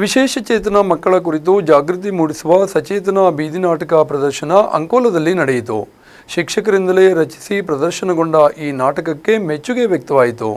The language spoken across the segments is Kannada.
ವಿಶೇಷ ಚೇತನ ಮಕ್ಕಳ ಕುರಿತು ಜಾಗೃತಿ ಮೂಡಿಸುವ ಸಚೇತನ ಬೀದಿ ನಾಟಕ ಪ್ರದರ್ಶನ ಅಂಕೋಲದಲ್ಲಿ ನಡೆಯಿತು. ಶಿಕ್ಷಕರಿಂದಲೇ ರಚಿಸಿ ಪ್ರದರ್ಶನಗೊಂಡ ಈ ನಾಟಕಕ್ಕೆ ಮೆಚ್ಚುಗೆ ವ್ಯಕ್ತವಾಯಿತು.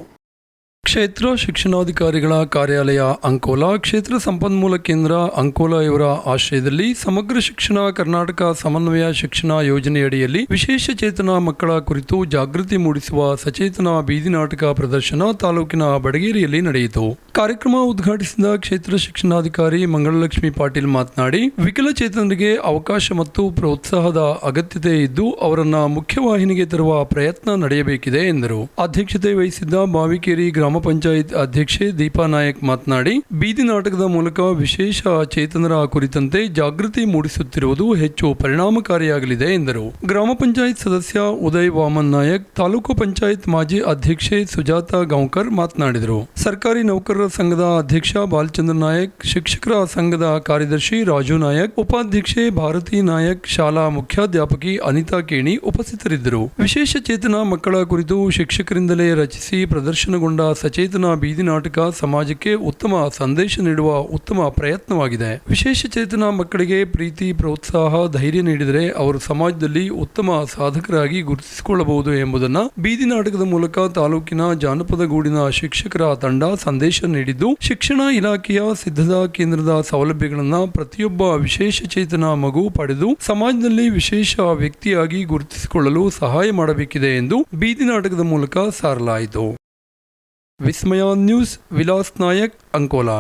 ಕ್ಷೇತ್ರ ಶಿಕ್ಷಣಾಧಿಕಾರಿಗಳ ಕಾರ್ಯಾಲಯ ಅಂಕೋಲ, ಕ್ಷೇತ್ರ ಸಂಪನ್ಮೂಲ ಕೇಂದ್ರ ಅಂಕೋಲ ಇವರ ಆಶ್ರಯದಲ್ಲಿ ಸಮಗ್ರ ಶಿಕ್ಷಣ ಕರ್ನಾಟಕ ಸಮನ್ವಯ ಶಿಕ್ಷಣ ಯೋಜನೆಯಡಿಯಲ್ಲಿ ವಿಶೇಷ ಚೇತನ ಮಕ್ಕಳ ಕುರಿತು ಜಾಗೃತಿ ಮೂಡಿಸುವ ಸಚೇತನ ಬೀದಿ ನಾಟಕ ಪ್ರದರ್ಶನ ತಾಲೂಕಿನ ಬಡಗೇರಿಯಲ್ಲಿ ನಡೆಯಿತು. ಕಾರ್ಯಕ್ರಮ ಉದ್ಘಾಟಿಸಿದ ಕ್ಷೇತ್ರ ಶಿಕ್ಷಣಾಧಿಕಾರಿ ಮಂಗಳಲಕ್ಷ್ಮಿ ಪಾಟೀಲ್ ಮಾತನಾಡಿ, ವಿಕಲಚೇತನರಿಗೆ ಅವಕಾಶ ಮತ್ತು ಪ್ರೋತ್ಸಾಹದ ಅಗತ್ಯತೆ ಇದ್ದು ಅವರನ್ನ ಮುಖ್ಯವಾಹಿನಿಗೆ ತರುವ ಪ್ರಯತ್ನ ನಡೆಯಬೇಕಿದೆ ಎಂದರು. ಅಧ್ಯಕ್ಷತೆ ವಹಿಸಿದ್ದ ಬಾವಿಕೇರಿ ಗ್ರಾಮ ಪಂಚಾಯತ್ ಅಧ್ಯಕ್ಷೆ ದೀಪಾ ನಾಯಕ್ ಮಾತನಾಡಿ, ಬೀದಿ ನಾಟಕದ ಮೂಲಕ ವಿಶೇಷ ಚೇತನರ ಕುರಿತಂತೆ ಜಾಗೃತಿ ಮೂಡಿಸುತ್ತಿರುವುದು ಹೆಚ್ಚು ಪರಿಣಾಮಕಾರಿಯಾಗಲಿದೆ ಎಂದರು. ಗ್ರಾಮ ಪಂಚಾಯತ್ ಸದಸ್ಯ ಉದಯ್ ವಾಮನ್ ನಾಯಕ್, ತಾಲೂಕು ಪಂಚಾಯತ್ ಮಾಜಿ ಅಧ್ಯಕ್ಷೆ ಸುಜಾತಾ ಗೌಂಕರ್ ಮಾತನಾಡಿದರು. ಸರ್ಕಾರಿ ನೌಕರರ ಸಂಘದ ಅಧ್ಯಕ್ಷ ಬಾಲಚಂದ್ರ ನಾಯಕ್, ಶಿಕ್ಷಕರ ಸಂಘದ ಕಾರ್ಯದರ್ಶಿ ರಾಜು ನಾಯಕ್, ಉಪಾಧ್ಯಕ್ಷೆ ಭಾರತಿ ನಾಯಕ್, ಶಾಲಾ ಮುಖ್ಯಾಧ್ಯಾಪಕಿ ಅನಿತಾ ಕೇಣಿ ಉಪಸ್ಥಿತರಿದ್ದರು. ವಿಶೇಷ ಚೇತನ ಮಕ್ಕಳ ಕುರಿತು ಶಿಕ್ಷಕರಿಂದಲೇ ರಚಿಸಿ ಪ್ರದರ್ಶನಗೊಂಡ ಸಚೇತನ ಬೀದಿ ನಾಟಕ ಸಮಾಜಕ್ಕೆ ಉತ್ತಮ ಸಂದೇಶ ನೀಡುವ ಉತ್ತಮ ಪ್ರಯತ್ನವಾಗಿದೆ. ವಿಶೇಷ ಚೇತನ ಮಕ್ಕಳಿಗೆ ಪ್ರೀತಿ, ಪ್ರೋತ್ಸಾಹ, ಧೈರ್ಯ ನೀಡಿದರೆ ಅವರು ಸಮಾಜದಲ್ಲಿ ಉತ್ತಮ ಸಾಧಕರಾಗಿ ಗುರುತಿಸಿಕೊಳ್ಳಬಹುದು ಎಂಬುದನ್ನು ಬೀದಿ ನಾಟಕದ ಮೂಲಕ ತಾಲೂಕಿನ ಜಾನಪದ ಗೂಡಿನ ಶಿಕ್ಷಕರ ತಂಡ ಸಂದೇಶ ನೀಡಿದ್ದು, ಶಿಕ್ಷಣ ಇಲಾಖೆಯ ಸಿದ್ಧತಾ ಕೇಂದ್ರದ ಸೌಲಭ್ಯಗಳನ್ನು ಪ್ರತಿಯೊಬ್ಬ ವಿಶೇಷ ಚೇತನ ಮಗು ಪಡೆದು ಸಮಾಜದಲ್ಲಿ ವಿಶೇಷ ವ್ಯಕ್ತಿಯಾಗಿ ಗುರುತಿಸಿಕೊಳ್ಳಲು ಸಹಾಯ ಮಾಡಬೇಕಿದೆ ಎಂದು ಬೀದಿ ನಾಟಕದ ಮೂಲಕ ಸಾರಲಾಯಿತು. ವಿಸ್ಮಯ ನ್ಯೂಸ್, ವಿಲಾಸ್ ನಾಯಕ್, ಅಂಕೋಲಾ.